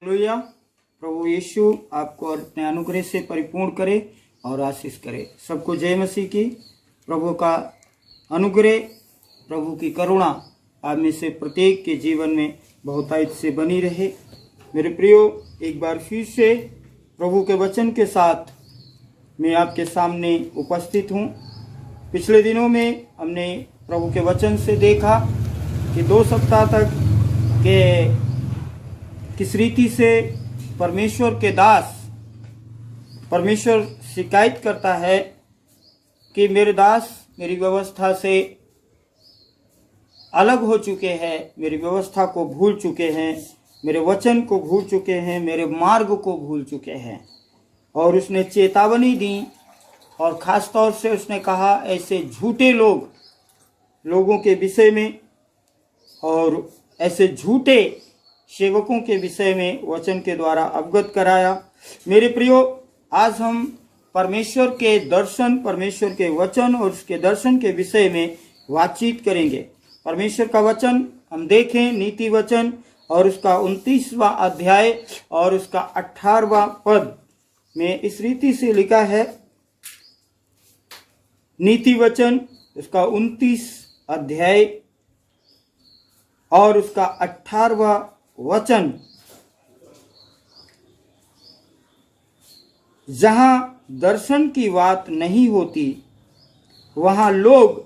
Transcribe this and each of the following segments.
Hallelujah. प्रभु यीशु आपको अपने अनुग्रह से परिपूर्ण करे और आशीष करे। सबको जय मसीह की। प्रभु का अनुग्रह, प्रभु की करुणा आप में से प्रत्येक के जीवन में बहुतायत से बनी रहे। मेरे प्रियो, एक बार फिर से प्रभु के वचन के साथ मैं आपके सामने उपस्थित हूँ। पिछले दिनों में हमने प्रभु के वचन से देखा कि 2 सप्ताह तक के किस रीति से परमेश्वर के दास, परमेश्वर शिकायत करता है कि मेरे दास मेरी व्यवस्था से अलग हो चुके हैं, मेरी व्यवस्था को भूल चुके हैं, मेरे वचन को भूल चुके हैं, मेरे मार्ग को भूल चुके हैं। और उसने चेतावनी दी और ख़ास तौर से उसने कहा ऐसे झूठे लोगों के विषय में और ऐसे झूठे सेवकों के विषय में वचन के द्वारा अवगत कराया। मेरे प्रियो, आज हम परमेश्वर के दर्शन, परमेश्वर के वचन और उसके दर्शन के विषय में बातचीत करेंगे। परमेश्वर का वचन हम देखें, नीति वचन और उसका 29वां अध्याय और उसका 18वां पद में इस रीति से लिखा है। नीति वचन उसका 29 अध्याय और उसका 18वां वचन, जहां दर्शन की बात नहीं होती वहां लोग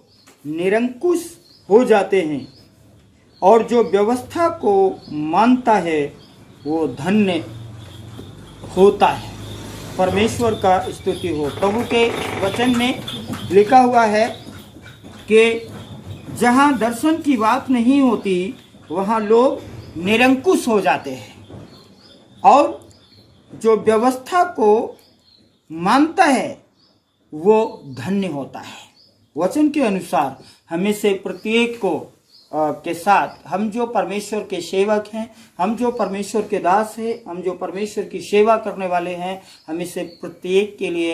निरंकुश हो जाते हैं और जो व्यवस्था को मानता है वो धन्य होता है। परमेश्वर का स्तुति हो। प्रभु के वचन में लिखा हुआ है कि जहां दर्शन की बात नहीं होती वहां लोग निरंकुश हो जाते हैं और जो व्यवस्था को मानता है वो धन्य होता है। वचन के अनुसार हमें से प्रत्येक को के साथ, हम जो परमेश्वर के सेवक हैं, हम जो परमेश्वर के दास हैं, हम जो परमेश्वर की सेवा करने वाले हैं, हमें से प्रत्येक के लिए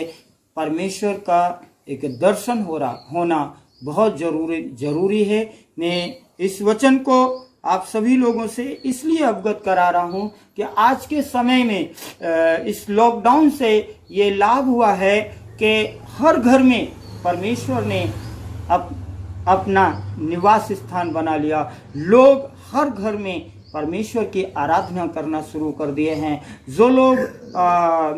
परमेश्वर का एक दर्शन होना बहुत जरूरी है। मैं इस वचन को आप सभी लोगों से इसलिए अवगत करा रहा हूं कि आज के समय में इस लॉकडाउन से ये लाभ हुआ है कि हर घर में परमेश्वर ने अपना निवास स्थान बना लिया। लोग हर घर में परमेश्वर की आराधना करना शुरू कर दिए हैं। जो लोग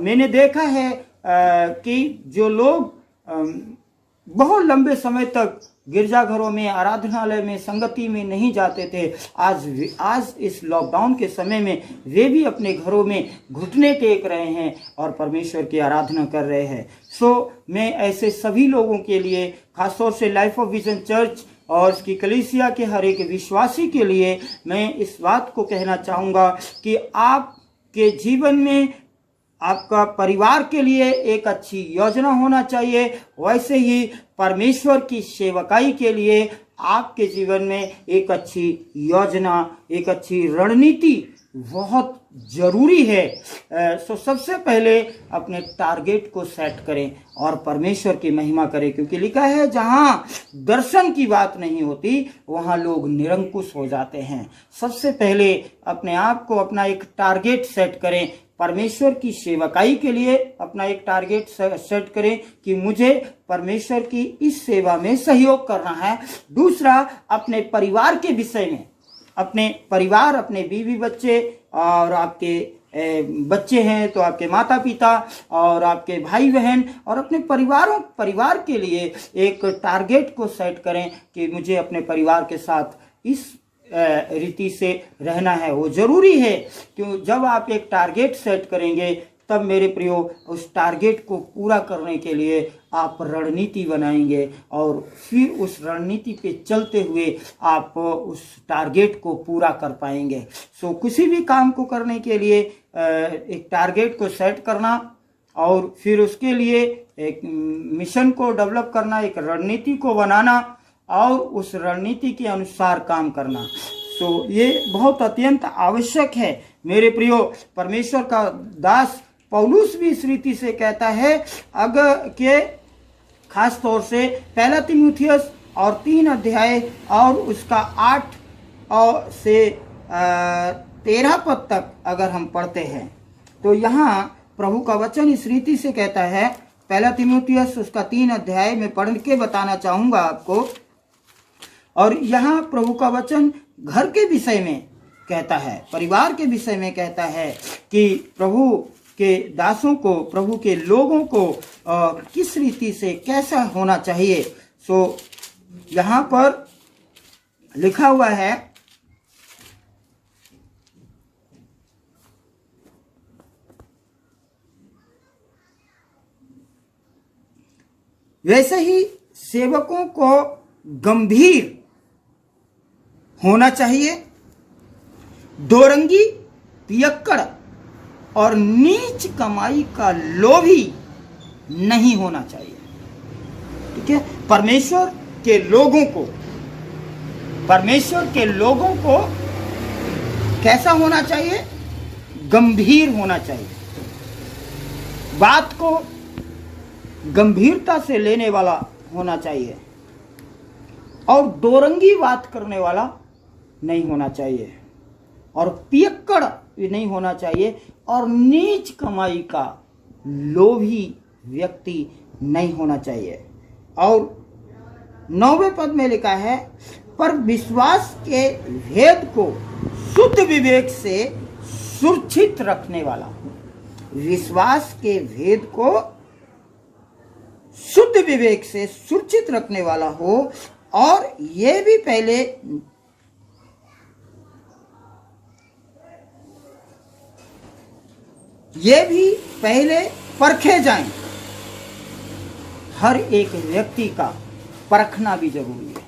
मैंने देखा है कि जो लोग बहुत लंबे समय तक गिरजाघरों में, आराधनालय में, संगति में नहीं जाते थे, आज इस लॉकडाउन के समय में वे भी अपने घरों में घुटने टेक रहे हैं और परमेश्वर की आराधना कर रहे हैं। मैं ऐसे सभी लोगों के लिए, खासतौर से लाइफ ऑफ विजन चर्च और उसकी कलीसिया के हर एक विश्वासी के लिए मैं इस बात को कहना चाहूँगा कि आपके जीवन में आपका परिवार के लिए एक अच्छी योजना होना चाहिए। वैसे ही परमेश्वर की सेवकाई के लिए आपके जीवन में एक अच्छी योजना, एक अच्छी रणनीति बहुत जरूरी है। सबसे पहले अपने टारगेट को सेट करें और परमेश्वर की महिमा करें, क्योंकि लिखा है जहां दर्शन की बात नहीं होती वहां लोग निरंकुश हो जाते हैं। सबसे पहले अपने आप को अपना एक टारगेट सेट करें। परमेश्वर की सेवकाई के लिए अपना एक टारगेट सेट करें कि मुझे परमेश्वर की इस सेवा में सहयोग करना है। दूसरा, अपने परिवार के विषय में, अपने परिवार, अपने बीवी बच्चे और आपके बच्चे हैं तो आपके माता पिता और आपके भाई बहन और अपने परिवार के लिए एक टारगेट को सेट करें कि मुझे अपने परिवार के साथ इस रीति से रहना है। वो जरूरी है क्यों, जब आप एक टारगेट सेट करेंगे तब मेरे प्रियो उस टारगेट को पूरा करने के लिए आप रणनीति बनाएंगे और फिर उस रणनीति पे चलते हुए आप उस टारगेट को पूरा कर पाएंगे। किसी भी काम को करने के लिए एक टारगेट को सेट करना और फिर उसके लिए एक मिशन को डेवलप करना, एक रणनीति को बनाना और उस रणनीति के अनुसार काम करना, ये बहुत अत्यंत आवश्यक है। मेरे प्रियो, परमेश्वर का दास पौलुस भी इस रीति से कहता है, अगर के खास तौर से 1 तीमुथियुस और 3 अध्याय और उसका 8 और से 13 पद तक अगर हम पढ़ते हैं तो यहाँ प्रभु का वचन इस रीति से कहता है। पहला तीमुथियुस उसका 3 अध्याय में पढ़ के बताना चाहूंगा आपको। और यहाँ प्रभु का वचन घर के विषय में कहता है, परिवार के विषय में कहता है कि प्रभु के दासों को, प्रभु के लोगों को किस रीति से कैसा होना चाहिए। सो यहाँ पर लिखा हुआ है, वैसे ही सेवकों को गंभीर होना चाहिए, दोरंगी, पियक्कड़ और नीच कमाई का लोभी नहीं होना चाहिए। ठीक है, परमेश्वर के लोगों को कैसा होना चाहिए? गंभीर होना चाहिए, बात को गंभीरता से लेने वाला होना चाहिए और दोरंगी बात करने वाला नहीं होना चाहिए और पियक्कड़ नहीं होना चाहिए और नीच कमाई का लोभी व्यक्ति नहीं होना चाहिए। और 9वें पद में लिखा है, पर विश्वास के भेद को शुद्ध विवेक से सुरक्षित रखने वाला, विश्वास के भेद को शुद्ध विवेक से सुरक्षित रखने वाला हो और ये भी पहले परखे जाएं। हर एक व्यक्ति का परखना भी जरूरी है।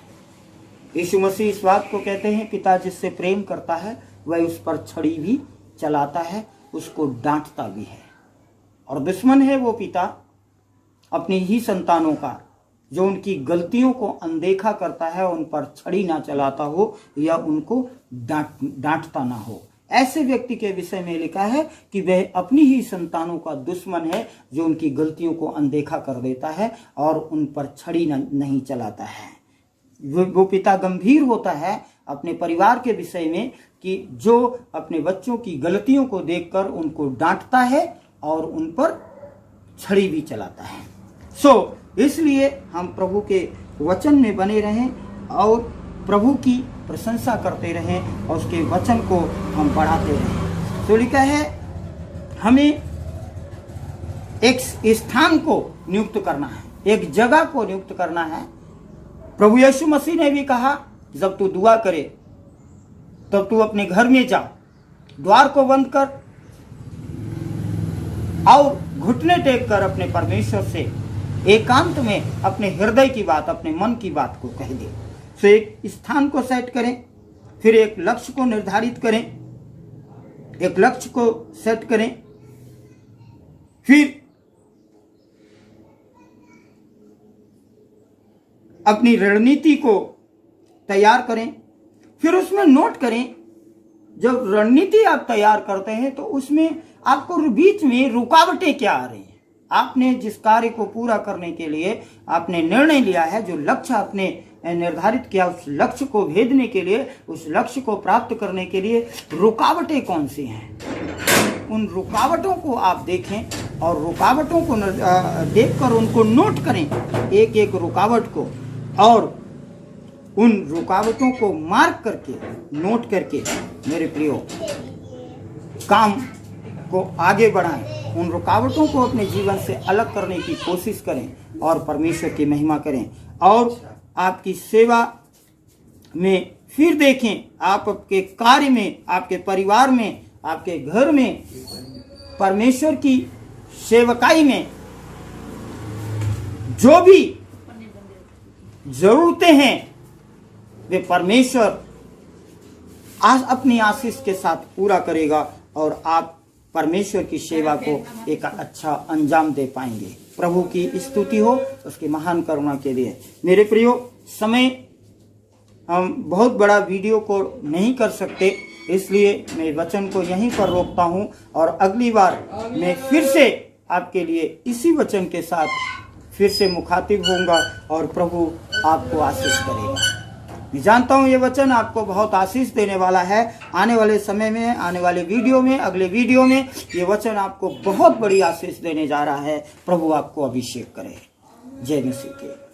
यीशु मसीह इस बात को कहते हैं, पिता जिससे प्रेम करता है वह उस पर छड़ी भी चलाता है, उसको डांटता भी है। और दुश्मन है वो पिता अपनी ही संतानों का जो उनकी गलतियों को अनदेखा करता है, उन पर छड़ी ना चलाता हो या उनको डांटता ना हो। ऐसे व्यक्ति के विषय में लिखा है कि वह अपनी ही संतानों का दुश्मन है जो उनकी गलतियों को अनदेखा कर देता है और उन पर छड़ी नहीं चलाता है। वो पिता गंभीर होता है अपने परिवार के विषय में कि जो अपने बच्चों की गलतियों को देखकर उनको डांटता है और उन पर छड़ी भी चलाता है। इसलिए हम प्रभु के वचन में बने रहें और प्रभु की प्रशंसा करते रहें और उसके वचन को हम बढ़ाते रहें। तो लिखा है हमें एक स्थान को नियुक्त करना है, एक जगह को नियुक्त करना है। प्रभु यीशु मसीह ने भी कहा, जब तू दुआ करे तब तू अपने घर में जा, द्वार को बंद कर और घुटने टेक कर अपने परमेश्वर से एकांत में अपने हृदय की बात, अपने मन की बात को कह दे। तो एक स्थान को सेट करें, फिर एक लक्ष्य को निर्धारित करें, एक लक्ष्य को सेट करें, फिर अपनी रणनीति को तैयार करें, फिर उसमें नोट करें। जब रणनीति आप तैयार करते हैं तो उसमें आपको बीच में रुकावटें क्या आ रही हैं। आपने जिस कार्य को पूरा करने के लिए आपने निर्णय लिया है, जो लक्ष्य आपने निर्धारित किया, उस लक्ष्य को भेदने के लिए, उस लक्ष्य को प्राप्त करने के लिए रुकावटें कौन सी हैं, उन रुकावटों को आप देखें और रुकावटों को देखकर उनको नोट करें, एक एक रुकावट को, और उन रुकावटों को मार्क करके, नोट करके मेरे प्रियो काम को आगे बढ़ाएं। उन रुकावटों को अपने जीवन से अलग करने की कोशिश करें और परमेश्वर की महिमा करें। और आपकी सेवा में फिर देखें, आपके कार्य में, आपके परिवार में, आपके घर में, परमेश्वर की सेवकाई में जो भी जरूरतें हैं वे परमेश्वर अपनी आशीष के साथ पूरा करेगा और आप परमेश्वर की सेवा को एक अच्छा अंजाम दे पाएंगे। प्रभु की स्तुति हो उसकी महान करुणा के लिए। मेरे प्रियो, समय हम बहुत बड़ा वीडियो को नहीं कर सकते, इसलिए मैं वचन को यहीं पर रोकता हूं और अगली बार मैं फिर से आपके लिए इसी वचन के साथ फिर से मुखातिब होऊंगा और प्रभु आपको आशीष करेगा। मैं जानता हूँ ये वचन आपको बहुत आशीष देने वाला है। आने वाले समय में, आने वाले वीडियो में, अगले वीडियो में ये वचन आपको बहुत बड़ी आशीष देने जा रहा है। प्रभु आपको अभिषेक करे। जय मसीह की।